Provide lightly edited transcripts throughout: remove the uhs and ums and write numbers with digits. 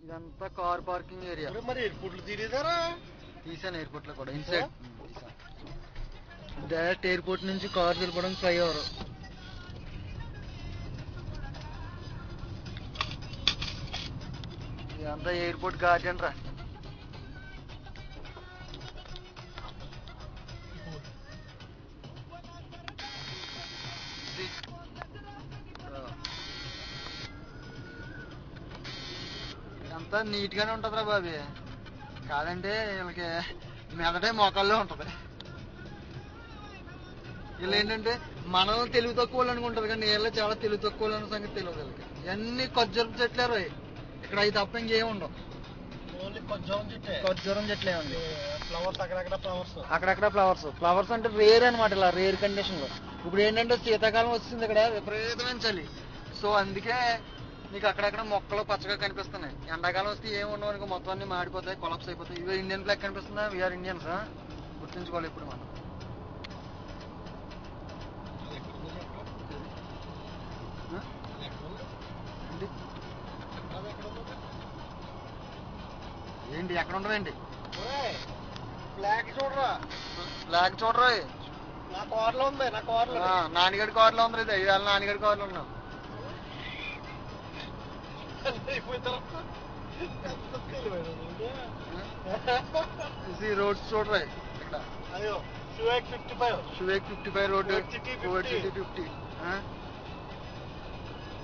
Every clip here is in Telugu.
ఇదంతా కార్ పార్కింగ్ ఏరియా. మరి ఎయిర్పోర్ట్ లో తీరేదారా? తీసాను ఎయిర్పోర్ట్ లో కూడా ఇన్సైడ్ తీసాను. డైరెక్ట్ ఎయిర్పోర్ట్ నుంచి కార్ వెళ్ళిపోవడం ఫ్లైఓవర్. ఇదంతా ఎయిర్పోర్ట్ గార్డెన్ రా. ఇదంతా నీట్ గానే ఉంటదిరా బాబీ. కాదంటే వీళ్ళకి మెదడే మోకాల్లో ఉంటది. వీళ్ళు ఏంటంటే మనం తెలుగు తక్కువ వాళ్ళు అనుకుంటారు కానీ వీళ్ళు చాలా తెలుగు తక్కువ వాళ్ళు అన్న సంగతి తెలియదు వీళ్ళకి. ఇవన్నీ కొజ్జరం చెట్లేరు ఇక్కడ. అవి తప్ప ఇంకేం ఉండవు. కొజ్జరం చెట్లే ఉంది. ఫ్లవర్స్ అక్కడక్కడ ఫ్లవర్స్. ఫ్లవర్స్ అంటే రేర్ అనమాట. ఇలా రేర్ కండిషన్ లో. ఇప్పుడు ఏంటంటే శీతాకాలం వచ్చింది ఇక్కడ విపరీతమైన చలి. సో అందుకే నీకు అక్కడక్కడ మొక్కలు పచ్చగా కనిపిస్తున్నాయి. ఎండాకాలం వస్తే ఏమి ఉండవు అనుకో, మొత్తం అన్ని మాడిపోతాయి, కొలాప్స్ అయిపోతాయి. ఇవే ఇండియన్ ఫ్లాగ్ కనిపిస్తుందా? We are Indians. గుర్తుంచుకోవాలి ఇప్పుడు మనం. ఏంటి ఎక్కడ ఉండవేంటి? ఫ్లాగ్ చూడరా. ఫ్లాగ్ చూడరా. నా కార్లో ఉంది. నాన్నగడి కార్లో ఉంది. ఇది ఇవాళ నాన్నగడి కార్లో ఉన్నాం. రోడ్స్ చూడరా ఇక్కడ. షువేక్ 55 రోడ్, సిటీ 50.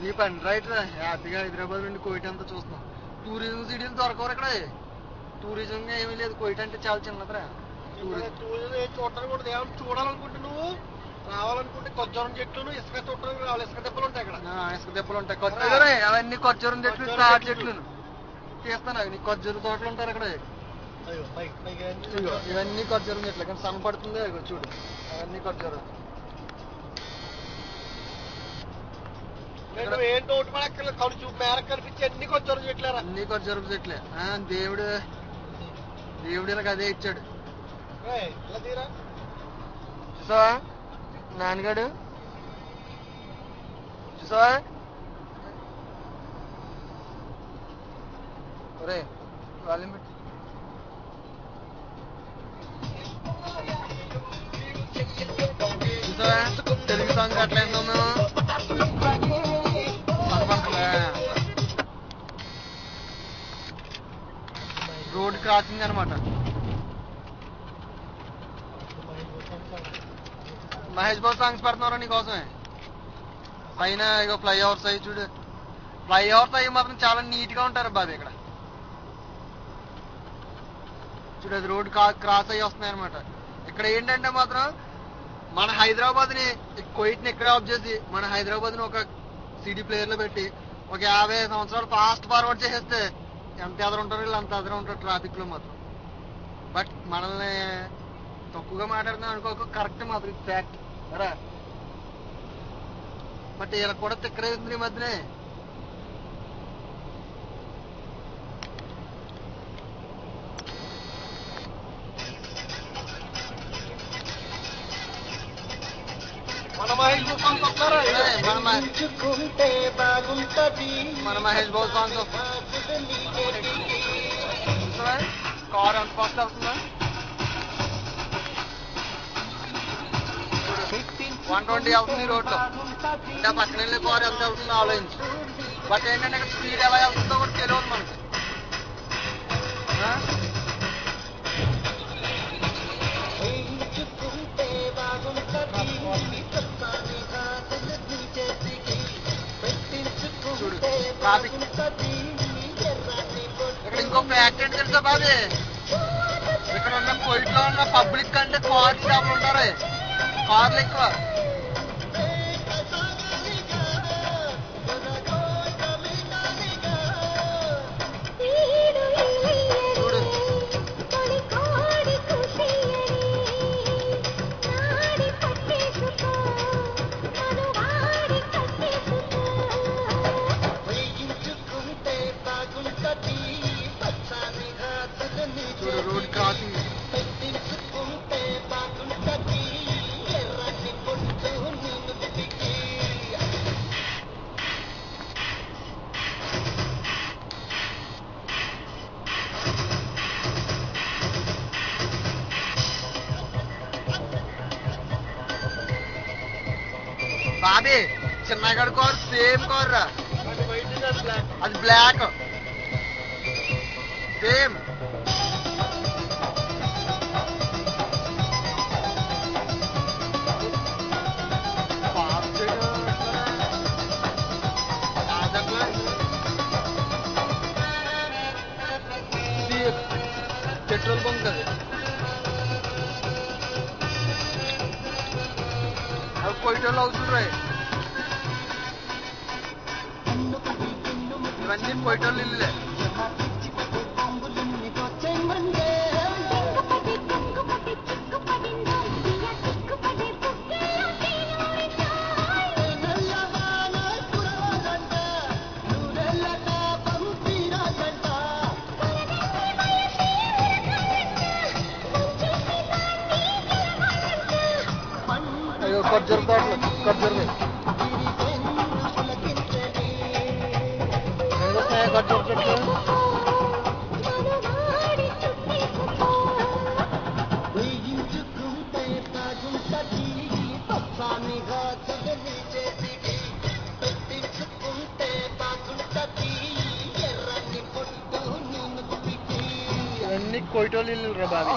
నీ పని రైట్ రా. హ్యాపీగా హైదరాబాద్ నుండి కోయిట్ అంతా చూస్తున్నాం. టూరిజం సిటీలు దొరకవు ఇక్కడ. టూరిజం ఏమీ లేదు. కోయిట్ అంటే చాలా చిన్నదిరా. చూడటానికి కూడా ఏమన్నా చూడాలనుకుంటే నువ్వు రావాలనుకుంటే కొజ్జరం చెట్లు, ఇసుక చూడటానికి రావాలి. ఇసుక దెబ్బలు ఉంటాయి ఇక్కడ. ఇసుక దెబ్బలు ఉంటాయి. అవన్నీ కొజ్జరం చెట్లు, తాటి చెట్లు తీస్తాను. నీకు కొజ్జరు తోటలు ఉంటారు అక్కడ. ఇవన్నీ కొజ్జరం చెట్లు. కానీ సన్ పడుతుంది చూడు. అవన్నీ కొజ్జరం. ఏంటో ఒకటి పడక్కర్లేదు. కడుచు మేరకు కనిపించి అన్ని కొజ్జరం చెట్లేరా. అన్ని కొజ్జరం చెట్లే. దేవుడు ఇలాగ అదే ఇచ్చాడు. చూసావా నాన్నగాడు? చూసావా? ఒరే వాళ్ళని పెట్టి చూసావా? తెలుగు సాంగ్ అట్లా ఏందో మేము రోడ్ క్రాసింగ్ అనమాట. మహేష్ బాబు సాంగ్స్ పెడుతున్నారా నీకోసమే. పైన ఇగో ఫ్లైఓవర్స్ అయ్యి చూడు. ఫ్లైఓవర్స్ అయ్యి మాత్రం చాలా నీట్ గా ఉంటారు బాబు ఇక్కడ. చూడు అది రోడ్ క్రాస్ అయ్యి వస్తున్నాయి అనమాట. ఇక్కడ ఏంటంటే మాత్రం మన హైదరాబాద్ ని, కోయిట్ ని ఇక్కడే ఆఫ్ చేసి మన హైదరాబాద్ ని ఒక సిడీ ప్లేయర్ లో పెట్టి ఒక 50 సంవత్సరాలు ఫాస్ట్ ఫార్వర్డ్ చేసేస్తే ఎంత ఎదురు ఉంటారు వీళ్ళు, అంత ఎదురు ఉంటారు ట్రాఫిక్ లో మాత్రం. బట్ మనల్ని తక్కువగా మాట్లాడుతున్నాం అనుకోక, కరెక్ట్ మాత్రం ఫ్యాక్ట్ రా. బట్ ఇలా కూడా తిక్కరేస్తుంది ఈ మధ్యనే. మన మహేష్ బాబు సాంగ్స్ వస్తారా? మన మహేష్ బాబు సాంగ్స్ కార్ ఎంత ఫాస్ట్ వస్తుందా? 120 వెళ్తుంది రోడ్లో. అంటే పక్కన వెళ్ళే కార్ ఎంత వెళ్తుందో ఆలోచించు. బట్ ఏంటంటే ఇక్కడ స్పీడ్ ఎలా వెళ్తుందో కూడా తెలియదు మనకి. చూడు ట్రాఫిక్. ఇక్కడ ఇంకో ఫ్యాక్ట్ ఏంటి తెలుసా బాబీ? ఇక్కడ ఉన్న కోయిట్ లో ఉన్న పబ్లిక్ కంటే కార్ షాపులు ఉంటారు. కార్లు ఎక్కువ. చూడు చూడు రోడ్ క్రాసింగ్. బాబీ చిన్నగడ కార్ సేమ్ కార్ రా, అది వైట్ అది బ్లాక్. అది బ్లాక్ సేమ్. పెట్రోల్ బంక్ అది, అవి కొయ్యటోళ్ళు అవుతుండ్రాయి, ఇవన్నీ కొయ్యటోళ్ళు ఇల్లులే. అయ్యో ఖర్జూర తోటలు, ఖర్జూరవి ఖర్జూర చెట్లు. ఇవన్నీ కొయ్యటోళ్ళు ఇల్లు రా బాబీ.